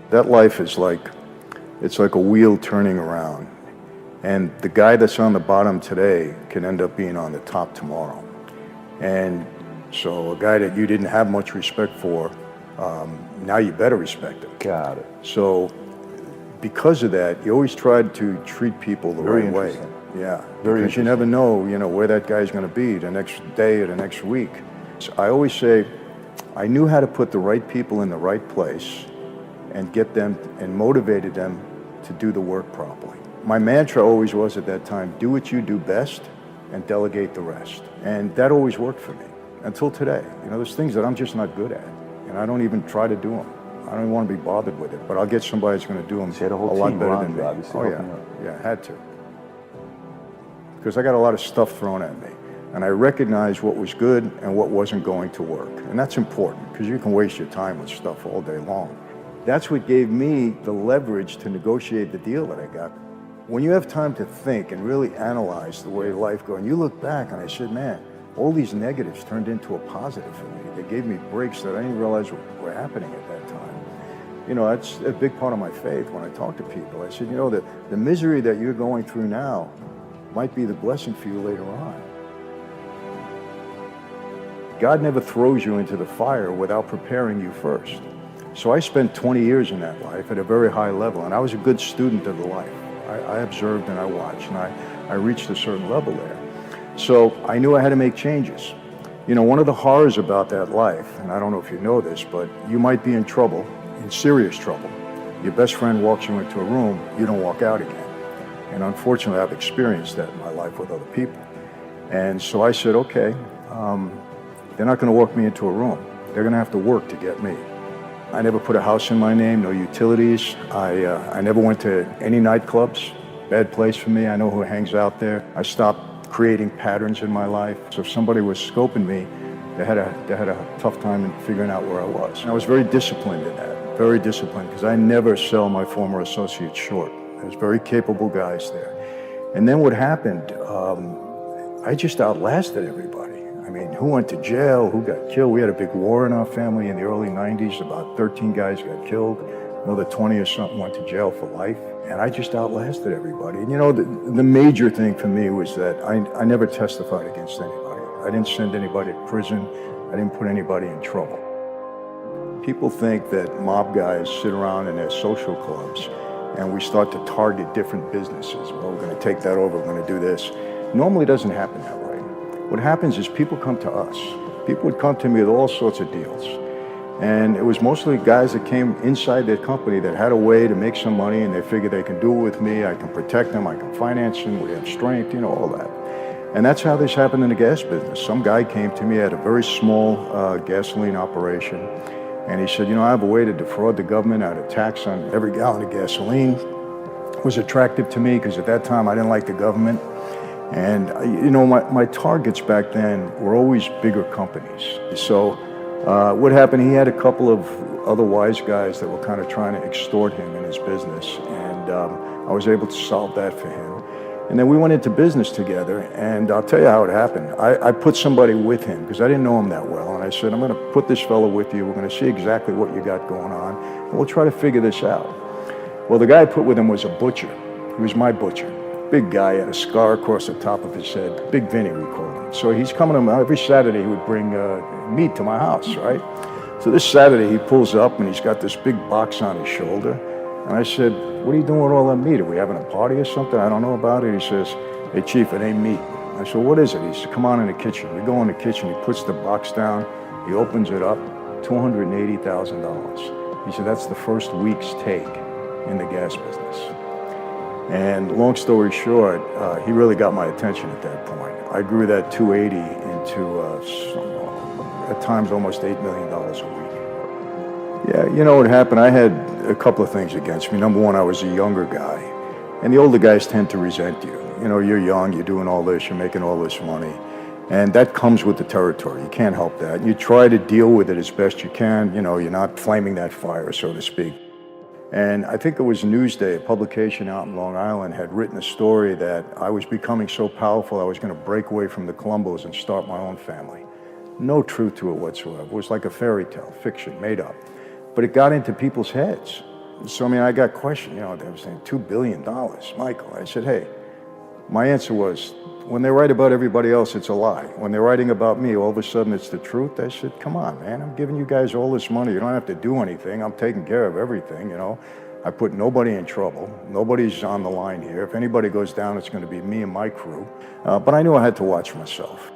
That life is like, it's like a wheel turning around. And the guy that's on the bottom today can end up being on the top tomorrow. And so a guy that you didn't have much respect for, now you better respect him. Got it. So because of that, you always tried to treat people the right way. Yeah, because you never know, where that guy's going to be the next day or the next week. So I always say, I knew how to put the right people in the right place and get them and motivated them to do the work properly. My mantra always was at that time, do what you do best and delegate the rest. And that always worked for me until today. There's things that I'm just not good at, and I don't even try to do them. I don't even want to be bothered with it, but I'll get somebody that's going to do them a lot better than me. Oh yeah, yeah, had to. Because I got a lot of stuff thrown at me, and I recognized what was good and what wasn't going to work. And that's important, because you can waste your time with stuff all day long. That's what gave me the leverage to negotiate the deal that I got. When you have time to think and really analyze the way life goes, and you look back and I said, man, all these negatives turned into a positive for me. They gave me breaks that I didn't realize were happening at that time. That's a big part of my faith when I talk to people. I said, the misery that you're going through now might be the blessing for you later on. God never throws you into the fire without preparing you first. So I spent 20 years in that life at a very high level, and I was a good student of the life. I observed and I watched, and I reached a certain level there. So I knew I had to make changes. One of the horrors about that life, and I don't know if you know this, but you might be in trouble, in serious trouble. Your best friend walks you into a room, you don't walk out again. And unfortunately, I've experienced that in my life with other people. And so I said, okay, they're not going to walk me into a room. They're going to have to work to get me. I never put a house in my name, no utilities. I never went to any nightclubs. Bad place for me. I know who hangs out there. I stopped creating patterns in my life. So if somebody was scoping me, they had a tough time in figuring out where I was. And I was very disciplined in that, very disciplined, because I never sell my former associates short. There's very capable guys there. And then what happened, I just outlasted everybody. I mean, who went to jail, who got killed? We had a big war in our family in the early 90s. About 13 guys got killed. Another 20 or something went to jail for life. And I just outlasted everybody. And the major thing for me was that I never testified against anybody. I didn't send anybody to prison. I didn't put anybody in trouble. People think that mob guys sit around in their social clubs and we start to target different businesses. Well, we're going to take that over, we're going to do this. Normally it doesn't happen that way. What happens is people come to us. People would come to me with all sorts of deals. And it was mostly guys that came inside their company that had a way to make some money, and they figured they can do it with me. I can protect them, I can finance them, we have strength, all that. And that's how this happened in the gas business. Some guy came to me, had a very small gasoline operation, and he said, I have a way to defraud the government out of tax on every gallon of gasoline. It was attractive to me because at that time I didn't like the government. And my targets back then were always bigger companies. So what happened, he had a couple of other wise guys that were kind of trying to extort him in his business, and I was able to solve that for him. And then we went into business together, and I'll tell you how it happened. I put somebody with him because I didn't know him that well, and I said, I'm going to put this fellow with you. We're going to see exactly what you got going on, and we'll try to figure this out. Well, the guy I put with him was a butcher. He was my butcher. Big guy, had a scar across the top of his head. Big Vinny, we called him. So he's coming to every Saturday. He would bring meat to my house, right? So this Saturday he pulls up and he's got this big box on his shoulder. And I said, what are you doing with all that meat? Are we having a party or something? I don't know about it. He says, hey, Chief, it ain't meat. I said, what is it? He said, come on in the kitchen. We go in the kitchen. He puts the box down. He opens it up, $280,000. He said, that's the first week's take in the gas business. And long story short, he really got my attention at that point. I grew that 280 into, at times, almost $8 million a week. Yeah, what happened? I had a couple of things against me. Number one, I was a younger guy. And the older guys tend to resent you. You're young, you're doing all this, you're making all this money. And that comes with the territory. You can't help that. You try to deal with it as best you can. You're not flaming that fire, so to speak. And I think it was Newsday, a publication out in Long Island, had written a story that I was becoming so powerful I was going to break away from the Columbos and start my own family. No truth to it whatsoever. It was like a fairy tale, fiction, made up. But it got into people's heads. So, I mean, I got questioned, you know, they were saying $2 billion, Michael. I said, hey, my answer was, when they write about everybody else, it's a lie. When they're writing about me, all of a sudden it's the truth. I said, come on, man, I'm giving you guys all this money. You don't have to do anything. I'm taking care of everything, you know. I put nobody in trouble. Nobody's on the line here. If anybody goes down, it's going to be me and my crew. But I knew I had to watch myself.